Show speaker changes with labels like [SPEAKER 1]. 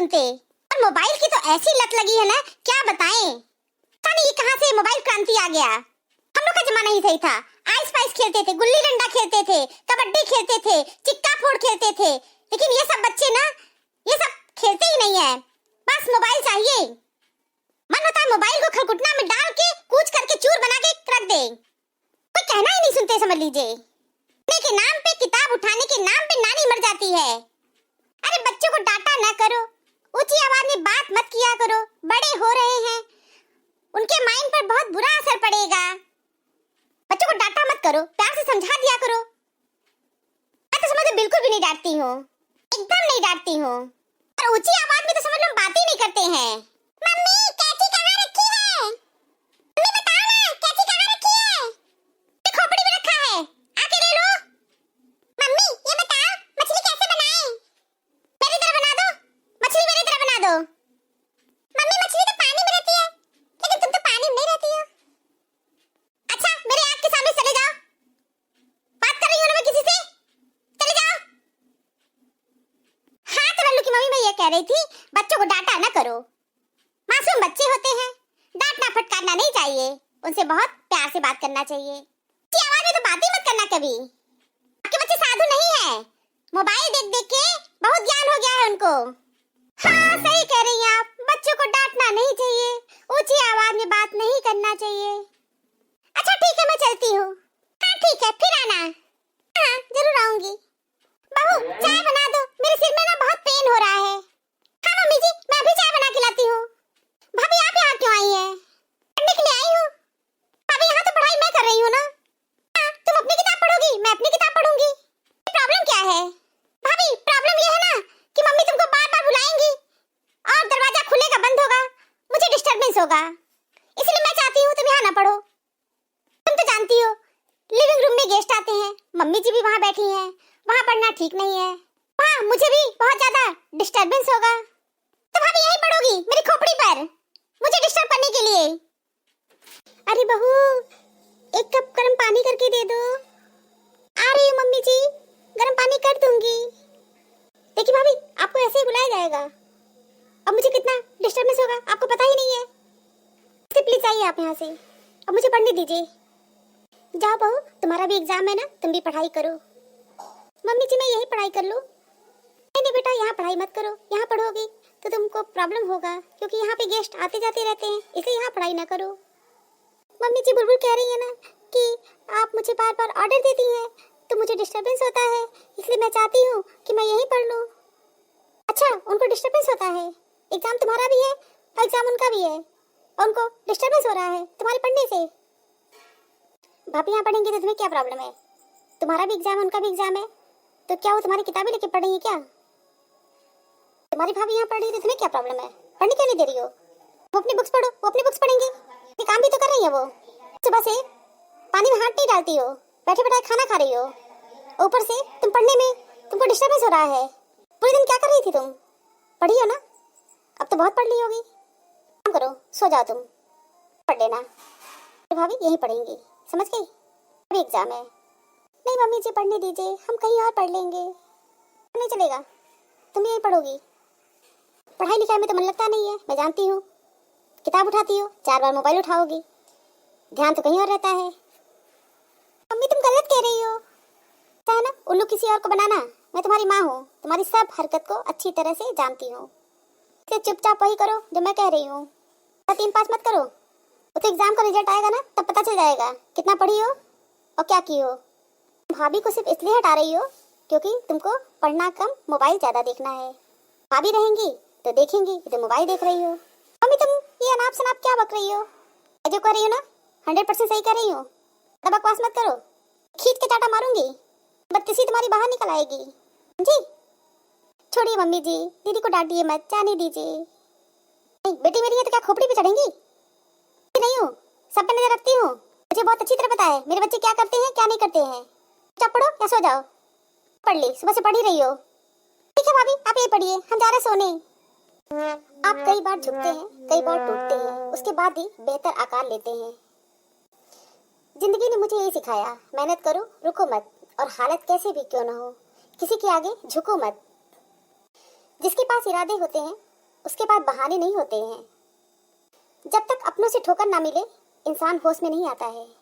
[SPEAKER 1] सुनते। और मोबाइल की तो ऐसी लत लगी है ना, क्या बताएं। पता नहीं ये कहां से मोबाइल क्रांति आ गया। हम लोग का जमाना ही सही था। आइस पाइस खेलते थे, गुल्ली डंडा खेलते थे, कबड्डी खेलते थे, चिक्का फोड़ खेलते थे। लेकिन ये सब बच्चे ना, ये सब खेलते ही नहीं है। बस मोबाइल चाहिए। मन होता है मोबाइल को खलकुटना में डाल के कूच करके चूर बना के रख दे। कोई कहना ही नहीं सुनते, समझ लीजिए। पढ़ने के नाम पे, किताब उठाने के नाम पे नानी मर जाती है। अरे बच्चों को डांटा ना करो, ऊंची आवाज में बात मत किया करो। बड़े हो रहे हैं, उनके माइंड पर बहुत बुरा असर पड़ेगा। बच्चों को डांटा मत करो, प्यार से समझा दिया करो। मैं तो समझ बिल्कुल भी नहीं डांटती हूँ, एकदम नहीं डांटती हूँ। और ऊंची आवाज में तो समझ लो बात ही नहीं करते हैं। मम्मी कैची कहाँ रखी है? मम्मी बताओ ना, कैची कहाँ रखी है? खोपड़ी में रखा है, आके ले लो। मम्मी ये बताओ, मछली कैसे बनाएं? मेरी तरह बना दो, मछली मेरी तरह बना दो। मम्मी मछली तो पानी में रहती है, लेकिन तुम तो पानी में नहीं रहती हो। अच्छा मेरे आँख के सामने चले जाओ, बात कर रही हूँ ना मैं किसी से, चले जाओ। हाँ तो लल्लू की मम्मी मैं ये कह रही थी, बच्चों को डांटा ना करो। मासूम बच्चे होते हैं, डांटना फटकारना नहीं चाहिए, उनसे बहुत प्यार से बात करना चाहिए। इसी आवाज में तो बात ही मत करना कभी। आपके बच्चे साधु नहीं है, मोबाइल देख देख के बहुत ज्ञान हो गया है उनको। हाँ सही कह रही हैं आप, बच्चों को डांटना नहीं चाहिए, ऊंची आवाज में बात नहीं करना चाहिए। अच्छा ठीक है मैं चलती हूँ। हाँ ठीक है फिर आना। हाँ जरूर आऊंगी। बहू चाय बना दो, मेरे सिर में ना बहुत पेन हो रहा है। हाँ मम्मी जी मैं अभी चाय बना के लाती हूँ। भाभी आप यहाँ क्यों आई हैं? पढ़ने के लिए आई हूँ। भाभी यहाँ तो पढ़ाई मैं कर रही हूँ ना। हाँ तुम अपनी किताब पढ़ोगी, मैं अपनी किताब पढ़ूंगी। प्रॉब्लम क्या है? भाभी प्रॉब्लम ये है ना कि मम्मी तुमको बार बार बुलाएंगी और दरवाजा खुलेगा बंद होगा, मुझे डिस्टरबेंस होगा। इसलिए मैं चाहती हूँ तुम यहाँ ना पढ़ो। तुम तो जानती हो लिविंग रूम में गेस्ट आते हैं, मम्मी जी भी वहाँ बैठी हैं, वहाँ पढ़ना ठीक नहीं है, वहाँ मुझे भी बहुत ज्यादा डिस्टरबेंस होगा। तो भाभी यहीं पढ़ोगी मेरी खोपड़ी पर, मुझे डिस्टर्ब करने के लिए। अरे बहू एक कप गर्म पानी करके दे दो। आ रही हूँ मम्मी जी, गर्म पानी कर दूंगी। देखिए भाभी आपको ऐसे ही बुलाया जाएगा, अब मुझे कितना डिस्टरबेंस होगा आपको पता ही नहीं है। इसलिए प्लीज आइए आप यहाँ से, अब मुझे पढ़ने दीजिए। जाओ बहू तुम्हारा भी एग्जाम है ना, तुम भी पढ़ाई करो। मम्मी जी मैं यही पढ़ाई कर लूँ? नहीं नहीं बेटा यहाँ पढ़ाई मत करो, यहाँ पढ़ोगी तो तुमको प्रॉब्लम होगा, क्योंकि यहाँ पे गेस्ट आते जाते रहते हैं, इसलिए यहाँ पढ़ाई ना करो। मम्मी जी बुलबुल कह रही है ना कि आप मुझे बार बार ऑर्डर देती हैं तो मुझे डिस्टरबेंस होता है, इसलिए मैं चाहती हूँ कि मैं यहीं पढ़ लूँ। अच्छा उनको डिस्टरबेंस होता है, एग्जाम तुम्हारा भी है और एग्जाम उनका भी है, और उनको डिस्टरबेंस हो रहा है तुम्हारे पढ़ने से। भाभी यहाँ पढ़ेंगे तो तुम्हें क्या प्रॉब्लम है? तुम्हारा भी एग्जाम है उनका भी एग्जाम है, तो क्या वो तुम्हारी किताबें लेके पढ़ रही है क्या? तुम्हारी भाभी यहाँ पढ़ रही है तो तुम्हें क्या प्रॉब्लम है? पढ़ने क्यों नहीं दे रही हो? वो अपनी बुक्स पढ़ो, वो अपनी बुक्स पढ़ेंगी, ये काम भी तो कर रही है वो। सुबह से पानी में हाथ नहीं डालती हो, बैठे बैठे खाना खा रही हो, ऊपर से तुम पढ़ने में तुमको डिस्टरबेंस हो रहा है। पूरे दिन क्या कर रही थी तुम? पढ़ी हो ना? अब तो बहुत पढ़ ली होगी। काम करो सो जाओ, तुम पढ़ लेना। भाभी यहीं पढ़ेंगी, समझ गई? अभी एग्जाम है। नहीं मम्मी जी पढ़ने दीजिए, हम कहीं और पढ़ लेंगे। नहीं चलेगा, तुम यहीं पढ़ोगी। पढ़ाई लिखाई में तो मन लगता नहीं है, मैं जानती हूँ। किताब उठाती हो, 4 बार मोबाइल उठाओगी, ध्यान तो कहीं और रहता है। मम्मी तुम गलत कह रही हो, है ना? उल्लू किसी और को बनाना। मैं तुम्हारी माँ हूँ, तुम्हारी सब हरकत को अच्छी तरह से जानती हूँ, इसलिए चुपचाप वही करो जो मैं कह रही हूँ। 3 5 मत करो, वो तो एग्जाम का रिजल्ट आएगा ना तब पता चल जाएगा कितना पढ़ी हो और क्या की हो। भाभी को सिर्फ इसलिए हटा रही हो क्योंकि तुमको पढ़ना कम, मोबाइल ज्यादा देखना है। भाभी रहेंगी तो देखेंगी तो मोबाइल देख रही हो। मम्मी तुम ये अनाप शनाप क्या बक रही हो? जो कर रही हो ना 100% सही कर रही हो, बकवास मत करो, खींच के चाटा मारूंगी, बत्तीसी तुम्हारी बाहर निकल आएगी जी। छोड़िए मम्मी जी, दीदी को डांटिए मत, जाने दीजिए। नहीं बेटी मेरी है तो क्या खोपड़ी पे चढ़ेंगी? नहीं हूँ, सब पे नजर रखती हूँ, मुझे बहुत अच्छी तरह पता है मेरे बच्चे क्या करते हैं क्या नहीं करते हैं। चुप पढ़ो या सो जाओ। पढ़ ली, सुबह से पढ़ ही रही हो। ठीक है भाभी आप यही पढ़िए, हम जा रहे सोने। आप कई बार झुकते हैं, कई बार टूटते हैं, उसके बाद ही बेहतर आकार लेते हैं। जिंदगी ने मुझे यही सिखाया, मेहनत करो, रुको मत, और हालत कैसे भी क्यों ना हो किसी के आगे झुको मत। जिसके पास इरादे होते हैं उसके बाद बहाने नहीं होते हैं। जब तक अपनों से ठोकर ना मिले इंसान होश में नहीं आता है।